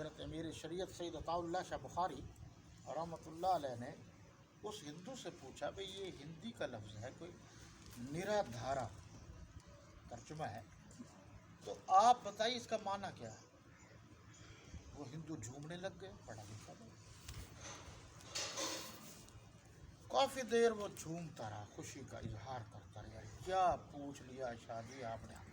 حضرت امیر شریعت سید عطاء اللہ شاہ بخاری رحمۃ اللہ علیہ نے اس ہندو سے پوچھا بھئی یہ ہندی کا لفظ ہے کوئی نرا دھارا ترجمہ ہے، تو آپ بتائیے اس کا معنی کیا ہے؟ وہ ہندو جھومنے لگ گئے، پڑھا لکھا نہیں، کافی دیر وہ جھومتا رہا، خوشی کا اظہار کرتا رہا، کیا پوچھ لیا شادی آپ نے ہم سے؟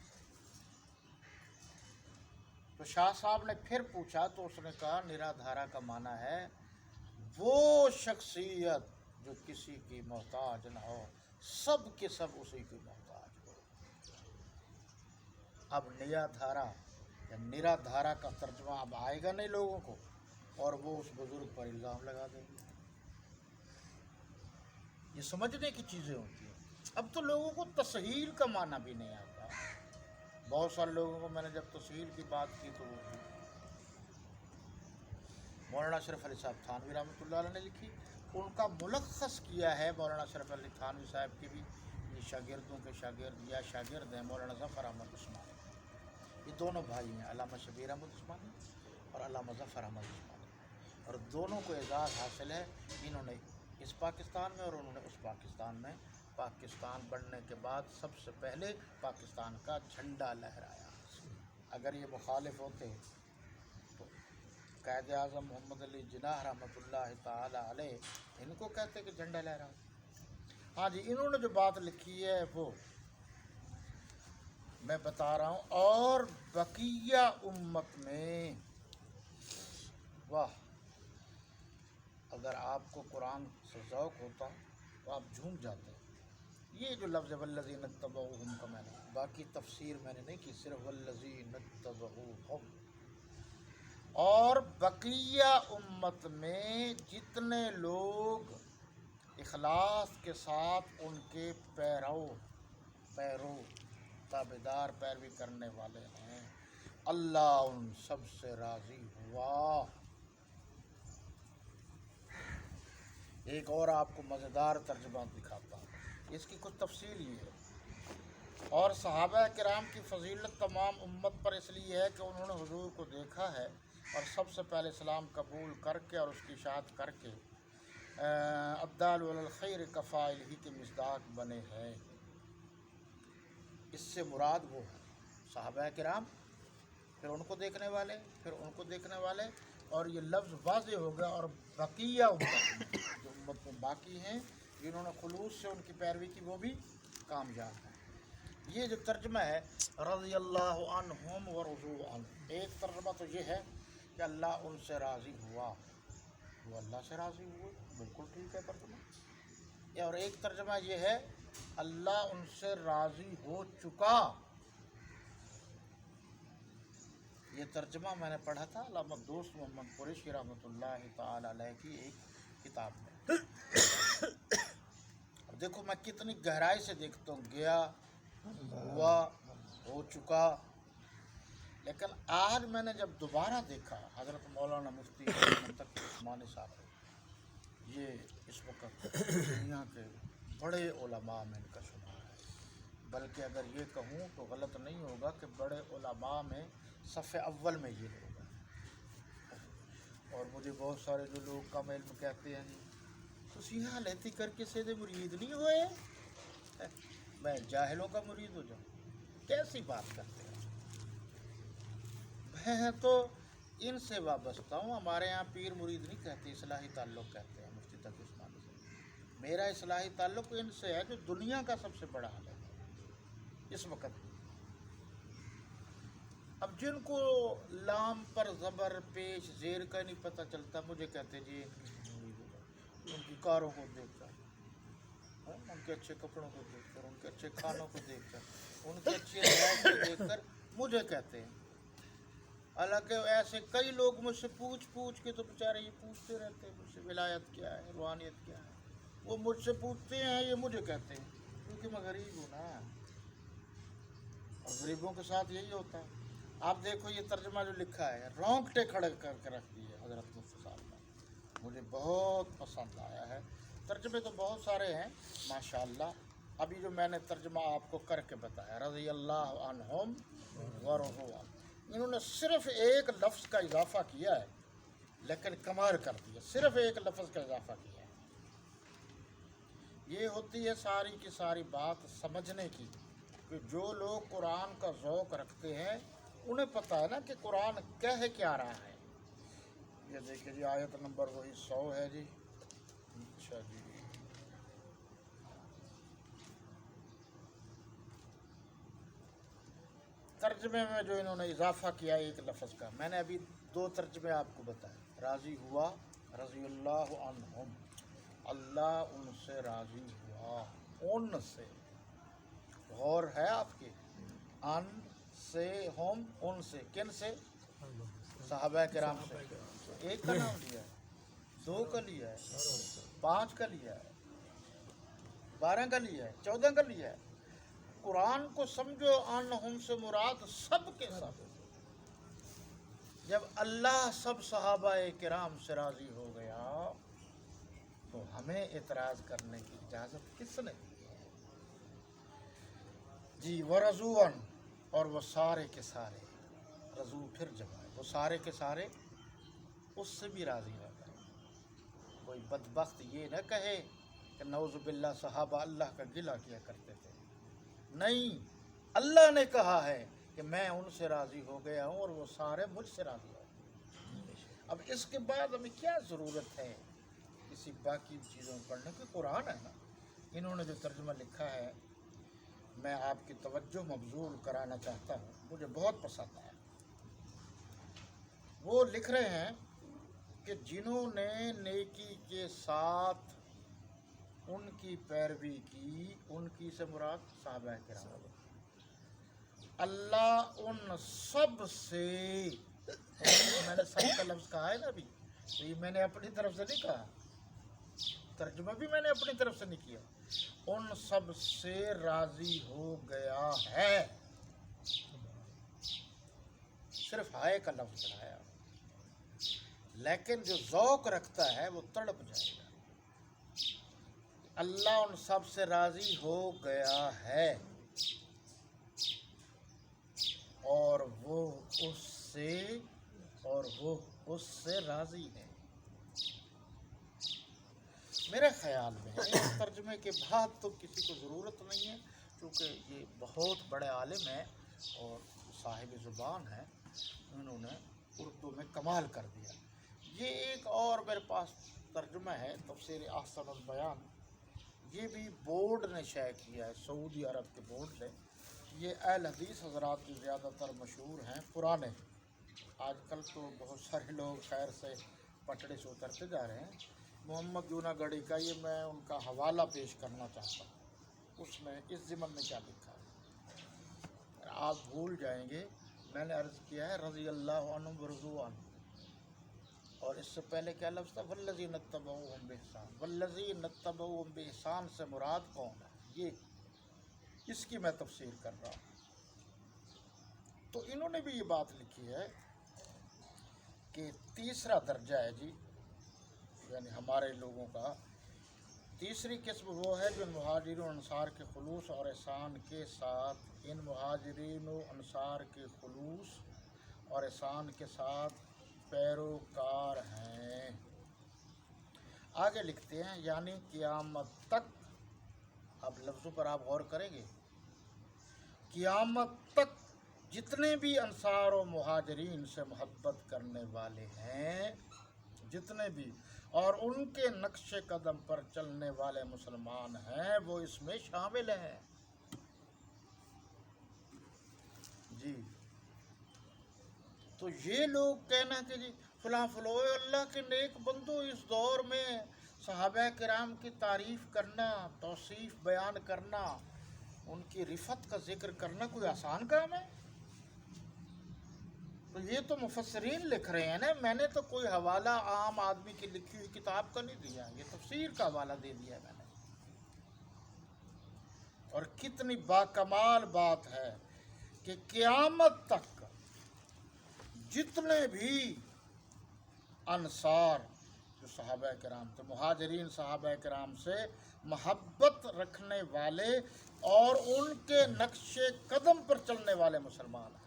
تو شاہ صاحب نے پھر پوچھا تو اس نے کہا نرا دھارا کا معنی ہے وہ شخصیت جو کسی کی محتاج نہ ہو، سب کے سب اسی کی محتاج ہو۔ اب نیا دھارا یا نرا دھارا کا ترجمہ اب آئے گا نہیں لوگوں کو، اور وہ اس بزرگ پر الزام لگا دیں گے۔ یہ سمجھنے کی چیزیں ہوتی ہیں۔ اب تو لوگوں کو تسہیل کا معنی بھی نہیں آتا۔ بہت سارے لوگوں کو میں نے جب تسہیل کی بات کی تو وہ مولانا اشرف علی صاحب تھانوی رحمۃ اللہ علیہ نے لکھی، ان کا ملخص کیا ہے مولانا اشرف علی تھانوی صاحب کے بھی یہ شاگردوں کے شاگرد یا شاگرد ہیں مولانا ظفر احمد عثمانی، یہ دونوں بھائی ہیں، علامہ شبیر احمد عثمانی اور علامہ ظفر احمد عثمانی، اور دونوں کو اعزاز حاصل ہے، انہوں نے اس پاکستان میں اور انہوں نے اس پاکستان میں، پاکستان بننے کے بعد سب سے پہلے پاکستان کا جھنڈا لہرایا۔ اگر یہ مخالف ہوتے تو قائد اعظم محمد علی جناح رحمۃ اللہ تعالی علیہ ان کو کہتے کہ جھنڈا لہراؤ۔ ہاں جی، انہوں نے جو بات لکھی ہے وہ میں بتا رہا ہوں، اور بقیہ امت میں، واہ، اگر آپ کو قرآن سے ذوق ہوتا تو آپ جھوم جاتے۔ یہ جو لفظ والذین اتبعوہم کا میں نے باقی تفسیر میں نے نہیں کی، صرف والذین اتبعوہم، اور بقیہ امت میں جتنے لوگ اخلاص کے ساتھ ان کے پیرو تابعدار پیروی کرنے والے ہیں، اللہ ان سب سے راضی ہوا۔ ایک اور آپ کو مزیدار ترجمہ دکھاتا ہوں، اس کی کچھ تفصیل یہ ہے، اور صحابہ کرام کی فضیلت تمام امت پر اس لیے ہے کہ انہوں نے حضور کو دیکھا ہے اور سب سے پہلے اسلام قبول کر کے اور اس کی اشاعت کر کے الدال علی الخیر کفاعل ہی کے مصداق بنے ہیں۔ اس سے مراد وہ ہے صحابہ کرام، پھر ان کو دیکھنے والے، پھر ان کو دیکھنے والے، اور یہ لفظ واضح ہو گیا، اور بقیہ امت جو امت میں باقی ہیں جنہوں نے خلوص سے ان کی پیروی کی وہ بھی کامیاب ہیں۔ یہ جو ترجمہ ہے رضی اللہ عنہم ورضوا عنہ، ایک ترجمہ تو یہ ہے کہ اللہ ان سے راضی ہوا، وہ اللہ سے راضی ہوئے، بالکل ٹھیک ہے ترجمہ، اور ایک ترجمہ یہ ہے اللہ ان سے راضی ہو چکا۔ یہ ترجمہ میں نے پڑھا تھا علامہ دوست محمد قریشی رحمۃ اللہ تعالی علیہ کی ایک کتاب میں، اور دیکھو میں کتنی گہرائی سے دیکھتا ہوں، گیا، ہوا، ہو چکا، لیکن آج میں نے جب دوبارہ دیکھا حضرت مولانا مفتی تقی عثمانی صاحب، یہ اس وقت دنیا کے بڑے علماء میں ان کا شمار ہے، بلکہ اگر یہ کہوں تو غلط نہیں ہوگا کہ بڑے علماء میں صف اول میں یہ لوگ ہیں۔ اور مجھے بہت سارے جو لوگ کم علم کہتے ہیں تو سیدھا لیتی کر کے سیدھے مرید نہیں ہوئے، میں جاہلوں کا مرید ہو جاؤں، کیسی بات کرتے ہیں؟ میں تو ان سے وابستہ ہوں، ہمارے یہاں پیر مرید نہیں کہتے، اصلاحی تعلق کہتے ہیں مفتی تقی عثمانی سے۔ میرا اصلاحی تعلق ان سے ہے جو دنیا کا سب سے بڑا حل ہے اس وقت۔ اب جن کو لام پر زبر پیش زیر کا نہیں پتہ چلتا، مجھے کہتے جی ان کی کاروں کو دیکھ کر، ان کے اچھے کپڑوں کو دیکھ کر، ان کے اچھے کھانوں کو دیکھ کر، ان کے اچھے رہائش کو دیکھ کر مجھے کہتے ہیں۔ حالانکہ ایسے کئی لوگ مجھ سے پوچھ کے تو بیچارے یہ پوچھتے رہتے ہیں مجھ سے ولایت کیا ہے، روحانیت کیا ہے، وہ مجھ سے پوچھتے ہیں، یہ مجھے کہتے ہیں، کیونکہ میں غریب ہوں نا، اور غریبوں کے ساتھ یہی ہوتا ہے۔ آپ دیکھو یہ ترجمہ جو لکھا ہے، رونگٹے کھڑے کر کے رکھ دیے حضرت مفتی صاحب نے، مجھے بہت پسند آیا ہے۔ ترجمے تو بہت سارے ہیں ماشاءاللہ، ابھی جو میں نے ترجمہ آپ کو کر کے بتایا رضی اللہ عنہم ورضوا عنہ، انہوں نے صرف ایک لفظ کا اضافہ کیا ہے لیکن کمال کر دیا، صرف ایک لفظ کا اضافہ کیا ہے۔ یہ ہوتی ہے ساری کی ساری بات سمجھنے کی کہ جو لوگ قرآن کا ذوق رکھتے ہیں انہیں پتہ ہے نا کہ قرآن کہہ کیا رہا ہے۔ یہ دیکھیں جی آیت نمبر وہی 100 ہے جی۔ اچھا جی، ترجمے میں جو انہوں نے اضافہ کیا ایک لفظ کا، میں نے ابھی 2 ترجمے آپ کو بتائے۔ راضی ہوا، رضی اللہ عنہم، اللہ ان سے راضی ہوا، ان سے، غور ہے آپ کے، ان سے، ہم، ان سے، کن سے؟ صحابہ کرام سے۔ ایک کا نام لیا ہے، 2 کا لیا ہے، 5 کا لیا ہے، 12 کا لیا ہے، 14 کا لیا ہے۔ قرآن کو سمجھو، ان ہم سے مراد سب کے سب۔ جب اللہ سب صحابہ کرام سے راضی ہو گیا تو ہمیں اعتراض کرنے کی اجازت کس نے دی؟ جی، ورضوان، اور وہ سارے کے سارے، رضو پھر جمع ہے، وہ سارے کے سارے اس سے بھی راضی ہو گئے۔ کوئی بدبخت یہ نہ کہے کہ نعوذ باللہ صحابہ اللہ کا گلہ کیا کرتے تھے، نہیں، اللہ نے کہا ہے کہ میں ان سے راضی ہو گیا ہوں اور وہ سارے مجھ سے راضی ہو گئے۔ اب اس کے بعد ہمیں کیا ضرورت ہے کسی باقی چیزوں پڑھنے کی؟ قرآن ہے نا۔ انہوں نے جو ترجمہ لکھا ہے میں آپ کی توجہ مبذول کرانا چاہتا ہوں، مجھے بہت پسند آیا۔ وہ لکھ رہے ہیں کہ جنہوں نے نیکی کے ساتھ ان کی پیروی کی، ان کی سے مراد صحابہ کرام، اللہ ان سب سے، میں نے سب کا لفظ کہا ہے نا ابھی، تو یہ میں نے اپنی طرف سے نہیں کہا، ترجمہ بھی میں نے اپنی طرف سے نہیں کیا، ان سب سے راضی ہو گیا ہے، صرف ہائے کا لفظ بنایا۔ لیکن جو ذوق رکھتا ہے وہ تڑپ جائے گا۔ اللہ ان سب سے راضی ہو گیا ہے اور وہ اس سے راضی ہے۔ میرے خیال میں اس ترجمے کے بعد تو کسی کو ضرورت نہیں ہے، کیونکہ یہ بہت بڑے عالم ہیں اور صاحب زبان ہیں، انہوں نے اردو میں کمال کر دیا۔ یہ ایک اور میرے پاس ترجمہ ہے تفسیر احسن البیان، یہ بھی بورڈ نے شائع کیا ہے، سعودی عرب کے بورڈ نے۔ یہ اہل حدیث حضرات جو زیادہ تر مشہور ہیں پرانے، آج کل تو بہت سارے لوگ خیر سے پٹڑے سے اترتے جا رہے ہیں۔ محمد جونا گڑھی کا یہ میں ان کا حوالہ پیش کرنا چاہتا ہوں، اس میں اس ضمن میں کیا لکھا ہے، آپ بھول جائیں گے۔ میں نے عرض کیا ہے رضی اللہ عنہم ورضوا عنہ، اور اس سے پہلے کیا لفظ تھا؟ والذین اتبعوہم بإحسان، والذین اتبعوہم بإحسان سے مراد کون ہے؟ یہ اس کی میں تفسیر کر رہا ہوں۔ تو انہوں نے بھی یہ بات لکھی ہے کہ تیسرا درجہ ہے جی، یعنی ہمارے لوگوں کا تیسری قسم وہ ہے جو مہاجرین و انصار کے خلوص اور احسان کے ساتھ، ان مہاجرین و انصار کے خلوص اور احسان کے ساتھ پیروکار ہیں۔ آگے لکھتے ہیں یعنی قیامت تک، اب لفظوں پر آپ غور کریں گے، قیامت تک جتنے بھی انصار و مہاجرین سے محبت کرنے والے ہیں، جتنے بھی، اور ان کے نقش قدم پر چلنے والے مسلمان ہیں، وہ اس میں شامل ہیں۔ جی، تو یہ لوگ کہنا کہ جی فلاں فلو اللہ کے نیک بندو، اس دور میں صحابہ کرام کی تعریف کرنا، توصیف بیان کرنا، ان کی رفت کا ذکر کرنا کوئی آسان کام ہے؟ تو یہ تو مفسرین لکھ رہے ہیں نا، میں نے تو کوئی حوالہ عام آدمی کی لکھی ہوئی کتاب کا نہیں دیا، یہ تفسیر کا حوالہ دے دیا ہے میں نے۔ اور کتنی باکمال بات ہے کہ قیامت تک جتنے بھی انصار جو صحابہ کرام تھے، مہاجرین صحابہ کرام سے محبت رکھنے والے اور ان کے نقش قدم پر چلنے والے مسلمان ہیں،